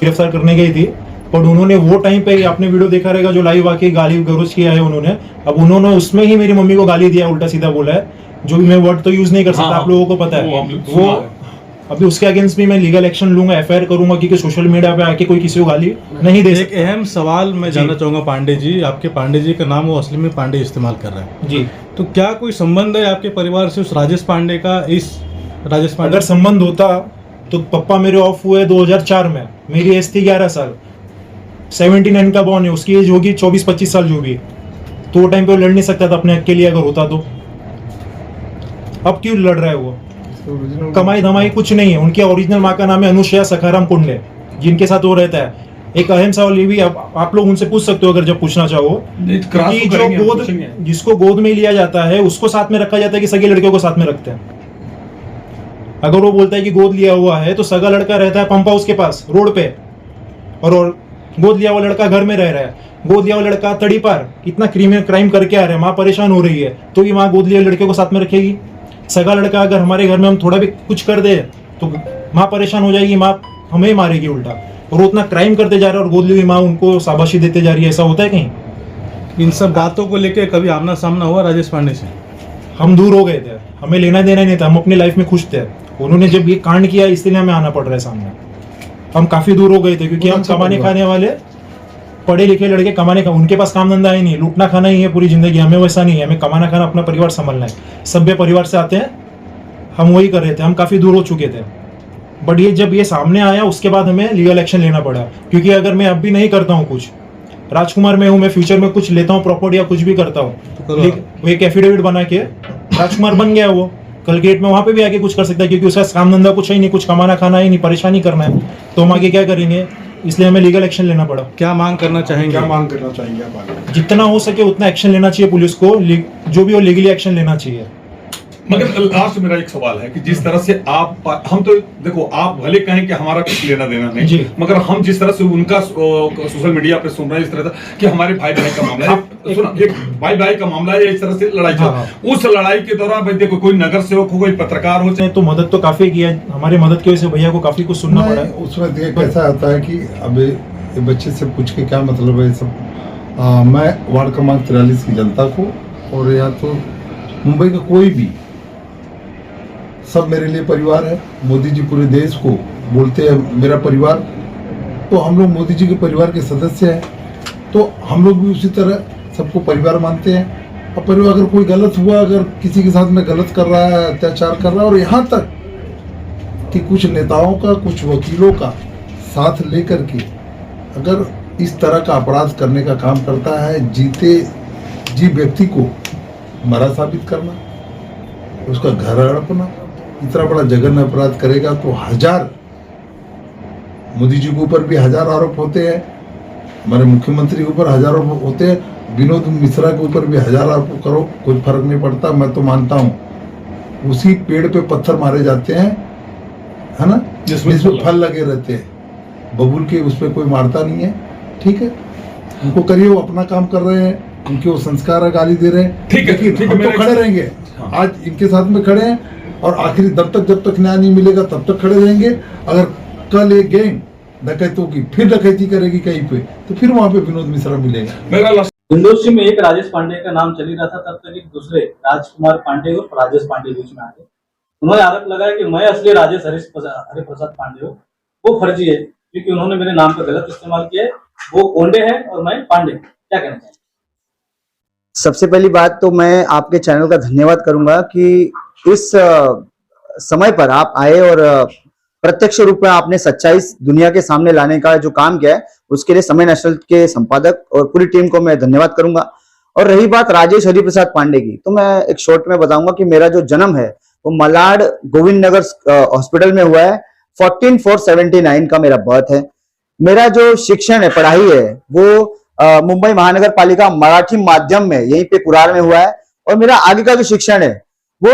गिरफ्तार करने गई थी, पर उन्होंने वो टाइम पे, आपने वीडियो देखा रहेगा जो लाइव आके गाली गलौज किया है उन्होंने, अब उन्होंने उसमें ही मेरी मम्मी को गाली दिया, उल्टा सीधा बोला है, जो भी मैं वर्ड तो यूज नहीं कर सकता, आप लोगों को पता है वो। अभी उसके अगेंस्ट भी मैं लीगल एक्शन लूंगा, एफआईआर करूंगा, क्योंकि सोशल मीडिया पे आके कोई किसी को गाली नहीं दे एक अहम सवाल मैं जानना चाहूंगा पांडे जी, आपके पांडे जी का नाम वो असली में पांडे इस्तेमाल कर रहे हैं जी, तो क्या कोई संबंध है आपके परिवार से उस राजेश पांडे का? इस राजेश पांडे अगर संबंध होता तो पप्पा मेरे ऑफ हुए 2004 में, मेरी एज थी 11 साल, 79 का बॉर्न है, उसकी एज होगी 24-25 साल जो भी, तो वो टाइम पे वो लड़ नहीं सकता था अपने हक के लिए, अगर होता तो। अब क्यों लड़ रहा है वो? कमाई धमाई कुछ नहीं है, उनके ओरिजिनल माँ का नाम है अनुष्या सखाराम कुंडले, जिनके साथ वो रहता है। एक अहम सवाल ये भी आप लोग उनसे पूछ सकते हो अगर जब पूछना चाहो, कि जो गोद, जिसको गोद में लिया जाता है उसको साथ में रखा जाता है कि सगे लड़कियों को साथ में रखते हैं? अगर वो बोलता है कि गोद लिया हुआ है, तो सगा लड़का रहता है पंप हाउस के पास रोड पे, और गोद लिया हुआ लड़का घर में रह रहा है। गोद लिया हुआ लड़का तड़ी पार इतना क्राइम करके आ रहा है, माँ परेशान हो रही है, तो ये माँ गोद लिया लड़के को साथ में रखेगी? सगा लड़का अगर हमारे घर में हम थोड़ा भी कुछ कर दे तो माँ परेशान हो जाएगी, माँ हमें मारेगी उल्टा, और वो उतना क्राइम करते जा रहा है और गोद ली हुई माँ उनको शाबाशी देते जा रही है। ऐसा होता है कहीं? इन सब बातों को लेकर कभी आमना सामना हुआ राजेश पांडे से? हम दूर हो गए थे, हमें लेना देना नहीं था, हम अपनी लाइफ में खुश थे। उन्होंने जब ये कांड किया इसलिए हमें आना पड़ रहा है सामने। हम काफी दूर हो गए थे, क्योंकि हम कमाने खाने वाले पढ़े लिखे लड़के, कमाने का उनके पास काम धंधा ही नहीं, लूटना खाना ही है पूरी जिंदगी। हमें वैसा नहीं है, हमें कमाना खाना, अपना परिवार संभालना है। सभ्य परिवार से आते हैं, हम वही कर रहे थे, हम काफी दूर हो चुके थे। बट ये जब ये सामने आया उसके बाद हमें लीगल एक्शन लेना पड़ा, क्योंकि अगर मैं अब भी नहीं करता हूँ कुछ, राजकुमार में हूँ, मैं फ्यूचर में कुछ लेता हूँ प्रॉपर्टी या कुछ भी करता हूँ, तो एक एफिडेविट बना के राजकुमार बन गया, वो कल गेट में वहां पे भी आके कुछ कर सकता है, क्योंकि उसका काम धंधा कुछ है नहीं, कुछ कमाना खाना ही नहीं, परेशानी करना है, तो हम आगे क्या करेंगे? इसलिए हमें लीगल एक्शन लेना पड़ा। क्या मांग करना चाहेंगे? क्या मांग करना चाहेंगे आप आगे? जितना हो सके उतना एक्शन लेना चाहिए पुलिस को, जो भी हो लीगली एक्शन लेना चाहिए। मगर लास्ट मेरा एक सवाल है कि जिस तरह से आप, हम तो देखो, आप भले कहें कि हमारा कुछ लेना देना नहीं, मगर हम जिस तरह से उनका सोशल मीडिया पे सुन रहे हैं इस तरह से कि हमारे भाई भाई का मामला है, सुना, एक भाई भाई का मामला है, इस तरह से लड़ाई चल, उस लड़ाई के दौरान भाई देखो कोई नगर सेवक हो, कोई पत्रकार हो, तो मदद तो काफी किया, हमारी मदद की वजह से भैया को काफी कुछ सुनना पड़ा है। उसमें कैसा होता है कि अब ये बच्चे से पूछ के क्या मतलब है सब। मैं वार्ड क्रमांक 43 की जनता को, और या तो मुंबई का कोई भी, सब मेरे लिए परिवार है। मोदी जी पूरे देश को बोलते हैं मेरा परिवार, तो हम लोग मोदी जी के परिवार के सदस्य हैं, तो हम लोग भी उसी तरह सबको परिवार मानते हैं। और परिवार, अगर कोई गलत हुआ, अगर किसी के साथ में गलत कर रहा है, अत्याचार कर रहा है, और यहाँ तक कि कुछ नेताओं का, कुछ वकीलों का साथ लेकर के अगर इस तरह का अपराध करने का काम करता है, जीते जी व्यक्ति को मरा साबित करना, उसका घर हड़पना, इतना बड़ा जघन्य अपराध करेगा तो हजार, मोदी जी के ऊपर भी हजार आरोप होते हैं, हमारे मुख्यमंत्री के ऊपर हजारों होते हैं, विनोद मिश्रा के ऊपर भी हजार आरोप करो, कोई फर्क नहीं पड़ता। मैं तो मानता हूँ उसी पेड़ पे पत्थर मारे जाते हैं, है ना, जिसमें फल लगे रहते हैं, बबूल के उस पर कोई मारता नहीं है। ठीक है, उनको करिए, वो अपना काम कर रहे हैं, उनके वो संस्कार गाली दे रहे हैं, ठीक है, हम तो खड़े रहेंगे, आज इनके साथ में खड़े हैं, और आखिरी दम तक, जब तक न्याय नहीं मिलेगा तब तक खड़े रहेंगे। अगर कल एक गैंग डकैतों की फिर डकैती करेगी कहीं पे, तो फिर वहां पे विनोद मिश्रा मिलेगा। हिंदोशी में एक राजेश पांडे का नाम चल ही रहा था, तब तक एक दूसरे राजकुमार पांडे और राजेश पांडे बीच में आ गए। उन्होंने आरोप लगाया कि मैं असली राजेश हरिप्रसाद पांडे हूँ, वो फर्जी है, क्योंकि उन्होंने मेरे नाम का गलत इस्तेमाल किया है। वो कोंडे है और मैं पांडे। क्या कहना चाहिए? सबसे पहली बात तो मैं आपके चैनल का धन्यवाद करूंगा कि इस समय पर आप आए और प्रत्यक्ष रूप में आपने सच्चाई दुनिया के सामने लाने का जो काम किया है, उसके लिए समय नेशनल के संपादक और पूरी टीम को मैं धन्यवाद करूंगा। और रही बात राजेश हरिप्रसाद पांडे की, तो मैं एक शॉर्ट में बताऊंगा कि मेरा जो जन्म है वो मलाड गोविंद नगर हॉस्पिटल में हुआ है। 14/4/79 का मेरा बर्थ है। मेरा जो शिक्षण है, पढ़ाई है, वो मुंबई महानगर पालिका मराठी माध्यम में यहीं पे कुरार में हुआ है। और मेरा आगे का जो शिक्षण है वो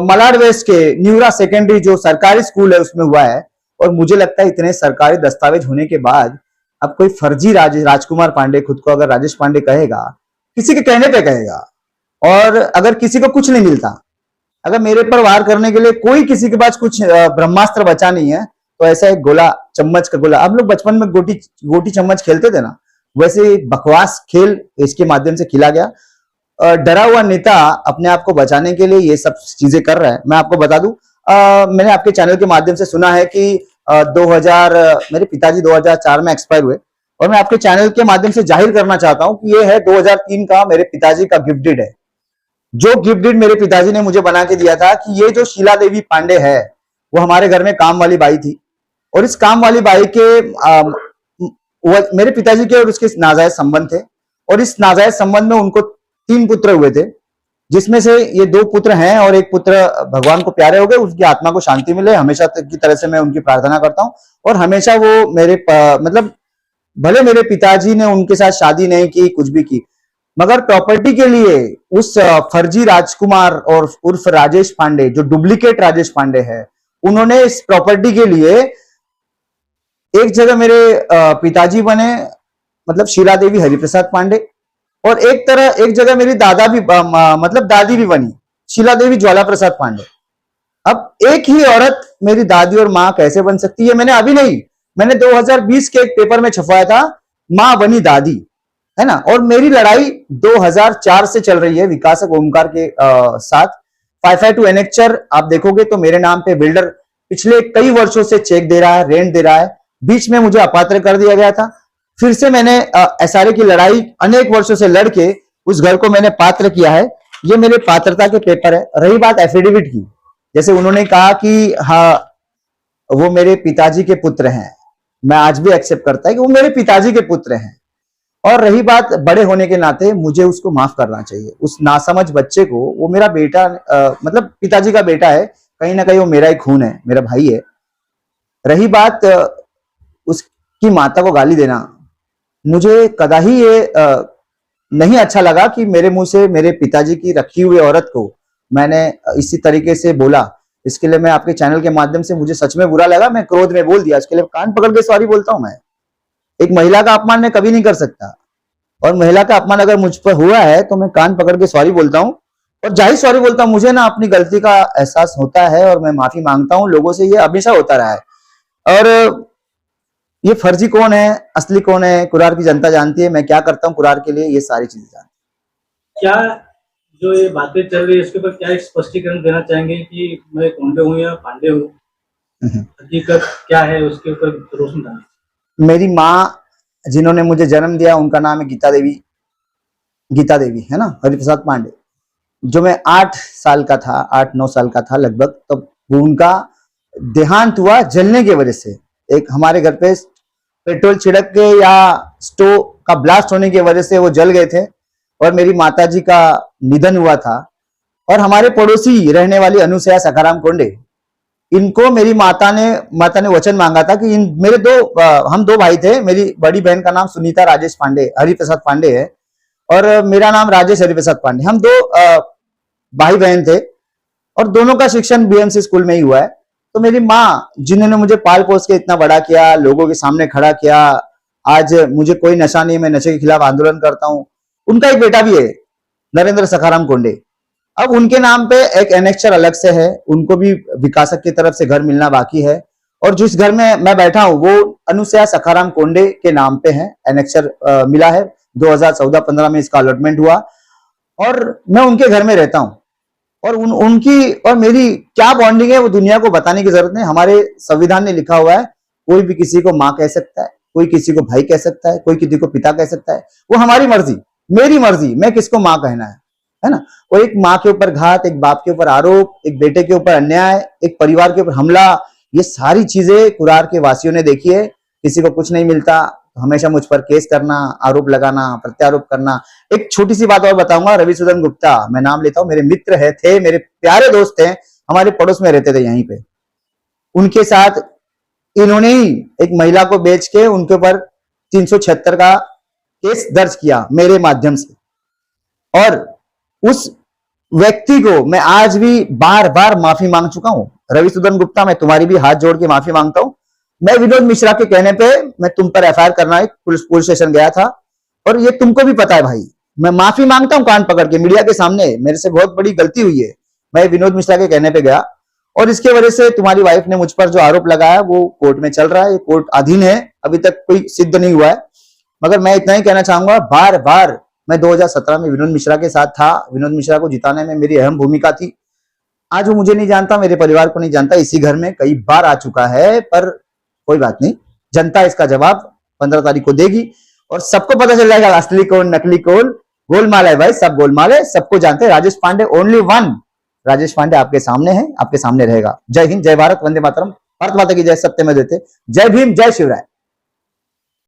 मलाड वेस्ट के न्यूरा सेकेंडरी जो सरकारी स्कूल है उसमें हुआ है। और मुझे लगता है इतने सरकारी दस्तावेज होने के बाद अब कोई फर्जी राजकुमार पांडे खुद को अगर राजेश पांडे कहेगा, किसी के कहने पे कहेगा, और अगर किसी को कुछ नहीं मिलता, अगर मेरे पर वार करने के लिए कोई किसी के पास कुछ ब्रह्मास्त्र बचा नहीं है, तो ऐसा एक गोला, चम्मच का गोला, हम लोग बचपन में गोटी चम्मच खेलते थे ना, वैसे बकवास खेल इसके माध्यम से खेला गया। डरा हुआ नेता अपने आप को बचाने के लिए ये सब चीजें कर रहा है। मैं आपको बता दूं, मैंने आपके चैनल के माध्यम से सुना है कि 2000 मेरे पिताजी 2004 में एक्सपायर हुए, और मैं आपके चैनल के माध्यम से जाहिर करना चाहता हूं कि ये है 2003 का मेरे पिताजी का गिफ्ट डीड है। जो गिफ्ट डीड मेरे पिताजी ने मुझे बना के दिया था कि ये जो शीला देवी पांडे है वो हमारे घर में काम वाली बाई थी, और इस काम वाली बाई के मेरे पिताजी के और उसके नाजायज संबंध थे, और इस नाजायज संबंध में उनको 3 पुत्र हुए थे, जिसमें से ये 2 पुत्र हैं और एक पुत्र भगवान को प्यारे हो गए। उसकी आत्मा को शांति मिले हमेशा की तरह से मैं उनकी प्रार्थना करता हूं। और हमेशा वो मेरे मतलब भले मेरे पिताजी ने उनके साथ शादी नहीं की, कुछ भी की, मगर प्रॉपर्टी के लिए उस फर्जी राजकुमार और उर्फ राजेश पांडे, जो डुप्लीकेट राजेश पांडे है, उन्होंने इस प्रॉपर्टी के लिए एक जगह मेरे पिताजी बने, मतलब शीला देवी हरिप्रसाद पांडे, और एक जगह मेरी दादा भी मतलब दादी भी बनी, शीला देवी ज्वाला प्रसाद पांडे। अब एक ही औरत मेरी दादी और मां कैसे बन सकती है? मैंने अभी नहीं, मैंने 2020 के एक पेपर में छपवाया था, मां बनी दादी, है ना। और मेरी लड़ाई 2004 से चल रही है विकासक ओमकार के साथ। 552 एनेक्चर आप देखोगे तो मेरे नाम पे बिल्डर पिछले कई वर्षों से चेक दे रहा है, रेंट दे रहा है। बीच में मुझे अपात्र कर दिया गया था, फिर से मैंने एसआरए की लड़ाई अनेक वर्षों से लड़के उस घर को मैंने पात्र किया है। ये मेरे पात्रता के पेपर है। रही बात एफिडेविट की, जैसे उन्होंने कहा कि हाँ वो मेरे पिताजी के पुत्र हैं, मैं आज भी एक्सेप्ट करता है कि वो मेरे पिताजी के पुत्र हैं। और रही बात बड़े होने के नाते मुझे उसको माफ करना चाहिए, उस नासमझ बच्चे को। वो मेरा बेटा मतलब पिताजी का बेटा है, कहीं ना कहीं वो मेरा ही खून है, मेरा भाई है। रही बात उसकी माता को गाली देना, मुझे कदाही ये नहीं अच्छा लगा कि मेरे मुंह से मेरे पिताजी की रखी हुई औरत को मैंने इसी तरीके से बोला। इसके लिए मैं आपके चैनल के माध्यम से, मुझे सच में बुरा लगा, मैं क्रोध में बोल दिया। इसके लिए कान पकड़ के सॉरी बोलता हूं। मैं एक महिला का अपमान मैं कभी नहीं कर सकता, और महिला का अपमान अगर मुझ पर हुआ है तो मैं कान पकड़ के सॉरी बोलता हूं, और जाहिर सॉरी बोलता हूं। मुझे ना अपनी गलती का एहसास होता है और मैं माफी मांगता हूं लोगों से, ये हमेशा होता रहा है। और ये फर्जी कौन है, असली कौन है, कुरार की जनता जानती है। मैं क्या करता हूँ कुरार के लिए, ये सारी चीजें जानती क्या जो ये बातें चल रही है इसके ऊपर क्या एक स्पष्टीकरण देना चाहेंगे कि मैं कोंडे हूँ या पांडे हूँ, हकीकत क्या है उसके ऊपर रोशनी डालें। मेरी माँ जिन्होंने मुझे जन्म दिया उनका नाम है गीता देवी है ना, हरिप्रसाद पांडे। जो मैं 8 साल का था, 8-9 साल का था लगभग, तब उनका देहांत हुआ जलने की वजह से। एक हमारे घर पे पेट्रोल छिड़क के या स्टोव का ब्लास्ट होने की वजह से वो जल गए थे, और मेरी माताजी का निधन हुआ था। और हमारे पड़ोसी रहने वाली अनुसया सखाराम कोंडे, इनको मेरी माता ने वचन मांगा था कि हम 2 भाई थे। मेरी बड़ी बहन का नाम सुनीता राजेश पांडे हरिप्रसाद पांडे है, और मेरा नाम राजेश हरिप्रसाद पांडे। हम 2 भाई बहन थे, और दोनों का शिक्षण बीएमसी स्कूल में ही हुआ है। तो मेरी माँ जिन्होंने मुझे पाल पोस के इतना बड़ा किया, लोगों के सामने खड़ा किया, आज मुझे कोई नशा नहीं, मैं नशे के खिलाफ आंदोलन करता हूं। उनका एक बेटा भी है, नरेंद्र सखाराम कोंडे। अब उनके नाम पे एक एनेक्चर अलग से है, उनको भी विकासक की तरफ से घर मिलना बाकी है। और जिस घर में मैं बैठा हूं वो अनुसया सखाराम कोंडे के नाम पे है, एनेक्चर मिला है। 2014-15 में इसका अलॉटमेंट हुआ, और मैं उनके घर में रहता हूं। और उनकी और मेरी क्या बॉन्डिंग है वो दुनिया को बताने की जरूरत नहीं। हमारे संविधान ने लिखा हुआ है, कोई भी किसी को माँ कह सकता है, कोई किसी को भाई कह सकता है, कोई किसी को पिता कह सकता है। वो हमारी मर्जी, मेरी मर्जी, मैं किसको माँ कहना है ना। और एक माँ के ऊपर घात, एक बाप के ऊपर आरोप, एक बेटे के ऊपर अन्याय, एक परिवार के ऊपर हमला, ये सारी चीजें कुरार के वासियों ने देखी है। किसी को कुछ नहीं मिलता, हमेशा मुझ पर केस करना, आरोप लगाना, प्रत्यारोप करना। एक छोटी सी बात और बताऊंगा, रविसूदन गुप्ता, मैं नाम लेता हूं, मेरे मित्र थे, मेरे प्यारे दोस्त थे, हमारे पड़ोस में रहते थे यहीं पे। उनके साथ इन्होंने ही एक महिला को बेच के उनके ऊपर 376 का केस दर्ज किया मेरे माध्यम से। और उस व्यक्ति को मैं आज भी बार बार माफी मांग चुका हूं। रविसूदन गुप्ता, मैं तुम्हारी भी हाथ जोड़ के माफी मांगता हूं। मैं विनोद मिश्रा के कहने पे मैं तुम पर एफआईआर करना पुलिस स्टेशन गया था, और ये तुमको भी पता है भाई। मैं माफी मांगता हूं कान पकड़ के मीडिया के सामने, मेरे से बहुत बड़ी गलती हुई है। मैं विनोद मिश्रा के कहने पे गया, और इसके वजह से तुम्हारी वाइफ ने मुझ पर जो आरोप लगाया वो कोर्ट में चल रहा है, ये कोर्ट अधीन है, अभी तक कोई सिद्ध नहीं हुआ है। मगर मैं इतना ही कहना चाहूंगा, बार बार मैं 2017 में विनोद मिश्रा के साथ था, विनोद मिश्रा को जिताने में मेरी अहम भूमिका थी। आज वो मुझे नहीं जानता, मेरे परिवार को नहीं जानता, इसी घर में कई बार आ चुका है, पर कोई बात नहीं, जनता इसका जवाब 15 तारीख को देगी और सबको पता चल जाएगा असली कौन नकली कौन। गोलमाल है भाई, सब गोलमाल है, सबको जानते हैं। राजेश पांडे ओनली वन, राजेश पांडे आपके सामने है, आपके सामने रहेगा। जय हिंद, जय भारत, वंदे मातरम, भारत माता की जय, सत्य में देते, जय भीम, जय शिवराय।